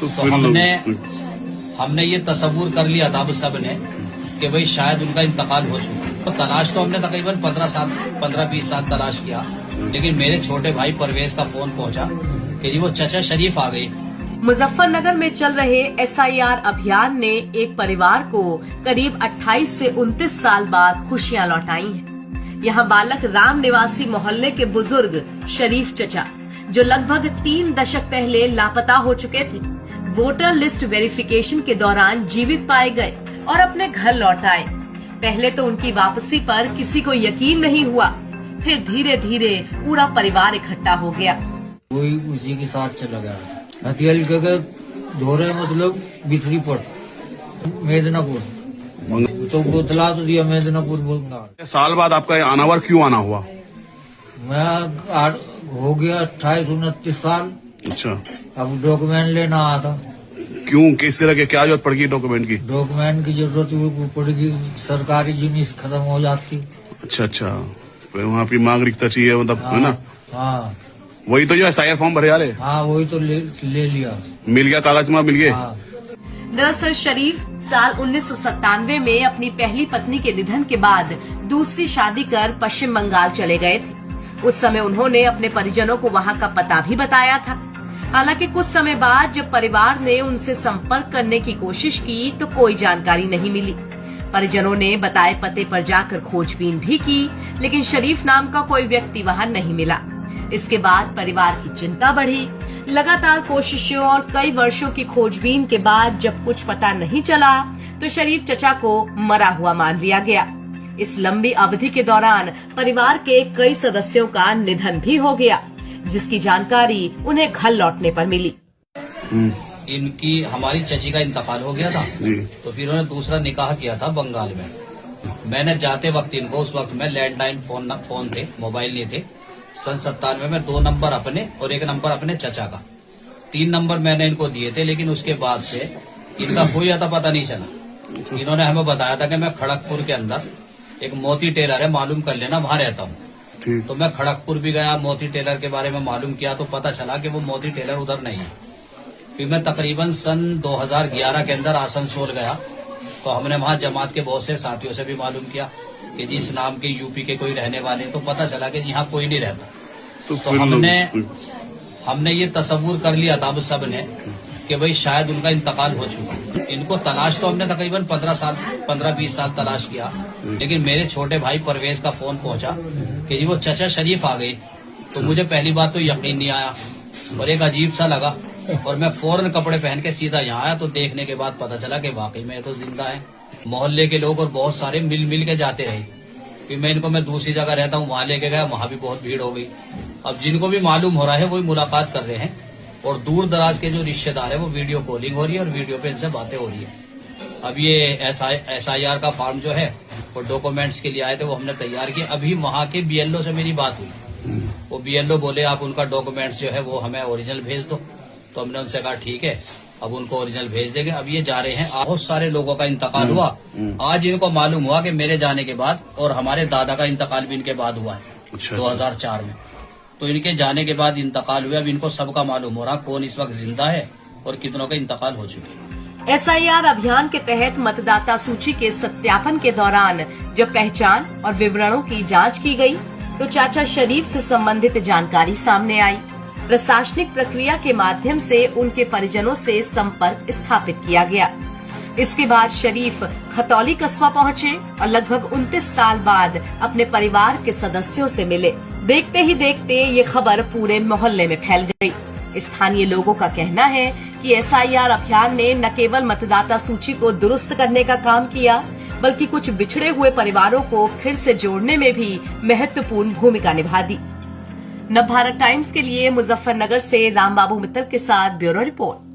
तो हमने ये तस्वुर कर लिया था अब सब ने कि भाई शायद उनका इंतकाल हो चुका है। तो तलाश तो हमने तकरीबन 15-20 साल तलाश किया, लेकिन मेरे छोटे भाई परवेज का फोन पहुंचा कि जी वो चचा शरीफ आ गई। मुजफ्फरनगर में चल रहे SIR अभियान ने एक परिवार को करीब 28 से 29 साल बाद खुशियां लौटाई हैं। यहाँ बालक राम निवासी मोहल्ले के बुजुर्ग शरीफ चचा, जो लगभग 3 दशक पहले लापता हो चुके थे, वोटर लिस्ट वेरिफिकेशन के दौरान जीवित पाए गए और अपने घर लौट आए। पहले तो उनकी वापसी पर किसी को यकीन नहीं हुआ, फिर धीरे धीरे पूरा परिवार इकट्ठा हो गया। कोई उसी के साथ चला गया। हथियाल के धोरे मतलब बिसरी पट मेदनापुर, तो बोतला तो दिया मेदनापुर बोलना। साल बाद आपका आनावर क्यों आना हुआ? मैं हो गया 28-29 साल। अच्छा, अब डॉक्यूमेंट लेना आया था। क्यों, किस तरह के क्या जरूरत पड़ेगी डॉक्यूमेंट की? डॉक्यूमेंट की जरूरत पड़ेगी, सरकारी जिनिस खत्म हो जाती। अच्छा, वहाँ की नागरिकता चाहिए मतलब, है ना? हाँ, वही तो जो SIR फॉर्म भरे यार। हाँ वही तो ले लिया। मिल गया कागज में, मिल गए। हाँ। दरअसल शरीफ साल 1997 में अपनी पहली पत्नी के निधन के बाद दूसरी शादी कर पश्चिम बंगाल चले गए थे। उस समय उन्होंने अपने परिजनों को वहां का पता भी बताया था। हालांकि कुछ समय बाद जब परिवार ने उनसे संपर्क करने की कोशिश की तो कोई जानकारी नहीं मिली। परिजनों ने बताए पते पर जाकर खोजबीन भी की, लेकिन शरीफ नाम का कोई व्यक्ति वहां नहीं मिला। इसके बाद परिवार की चिंता बढ़ी। लगातार कोशिशों और कई वर्षों की खोजबीन के बाद जब कुछ पता नहीं चला तो शरीफ चचा को मरा हुआ मान लिया गया। इस लंबी अवधि के दौरान परिवार के कई सदस्यों का निधन भी हो गया, जिसकी जानकारी उन्हें घर लौटने पर मिली। इनकी हमारी चची का इंतकाल हो गया था, तो फिर उन्होंने दूसरा निकाह किया था बंगाल में। मैंने जाते वक्त इनको, उस वक्त में लैंडलाइन फोन थे, मोबाइल नहीं थे। सन 97 में 2 नंबर अपने और 1 नंबर अपने चचा का, 3 नंबर मैंने इनको दिए थे। लेकिन उसके बाद से इनका कोई अता पता नहीं चला। इन्होंने हमें बताया था कि मैं खड़गपुर के अंदर एक मोती टेलर है, मालूम कर लेना, वहां रहता हूँ। तो मैं खड़गपुर भी गया, मोती टेलर के बारे में मालूम किया तो पता चला कि वो मोती टेलर उधर नहीं है। फिर मैं तकरीबन सन 2011 के अंदर आसनसोल गया, तो हमने वहां जमात के बहुत से साथियों से भी मालूम किया कि जी इस नाम के यूपी के कोई रहने वाले, तो पता चला कि यहाँ कोई नहीं रहता। तो हमने ये तस्वुर कर लिया था अब सब ने कि भाई शायद उनका इंतकाल हो चुका है। इनको तलाश तो हमने तकरीबन 15-20 साल तलाश किया, लेकिन मेरे छोटे भाई परवेज का फोन पहुंचा कि जी वो चचा शरीफ आ गई। तो मुझे पहली बात तो यकीन नहीं आया और एक अजीब सा लगा, और मैं फौरन कपड़े पहन के सीधा यहाँ आया। तो देखने के बाद पता चला कि वाकई में तो जिंदा है। मोहल्ले के लोग और बहुत सारे मिल के जाते रहे। फिर मैं दूसरी जगह रहता हूँ, वहां लेके गया, वहां भी बहुत भीड़ हो गई। अब जिनको भी मालूम हो रहा है वही मुलाकात कर रहे हैं, और दूर दराज के जो रिश्तेदार है वो वीडियो कॉलिंग हो रही है और वीडियो पे इनसे बातें हो रही है। अब ये SIR का फॉर्म जो है वो डॉक्यूमेंट्स के लिए आए थे, वो हमने तैयार किया। अभी वहाँ के BLO से मेरी बात हुई, वो BLO बोले आप उनका डॉक्यूमेंट्स जो है वो हमें ओरिजिनल भेज दो। तो हमने उनसे कहा ठीक है, अब उनको ओरिजिनल भेज देंगे। अब ये जा रहे हैं। बहुत सारे लोगों का इंतकाल हुआ। आज इनको मालूम हुआ कि मेरे जाने के बाद, और हमारे दादा का इंतकाल भी इनके बाद हुआ है 2004 में। तो इनके जाने के बाद इंतकाल हुआ। अब इनको सबका मालूम हो रहा कौन इस वक्त जिंदा है और कितनों का इंतकाल हो चुके। SIR अभियान के तहत मतदाता सूची के सत्यापन के दौरान जब पहचान और विवरणों की जांच की गई तो चाचा शरीफ से संबंधित जानकारी सामने आई। प्रशासनिक प्रक्रिया के माध्यम से उनके परिजनों से संपर्क स्थापित किया गया। इसके बाद शरीफ खतौली कस्बा पहुंचे और लगभग 29 साल बाद अपने परिवार के सदस्यों से मिले। देखते ही देखते ये खबर पूरे मोहल्ले में फैल गई। स्थानीय लोगों का कहना है कि SIR अभियान ने न केवल मतदाता सूची को दुरुस्त करने का काम किया, बल्कि कुछ बिछड़े हुए परिवारों को फिर से जोड़ने में भी महत्वपूर्ण भूमिका निभा दी। नवभारत टाइम्स के लिए मुजफ्फरनगर से रामबाबू मित्तल के साथ ब्यूरो रिपोर्ट।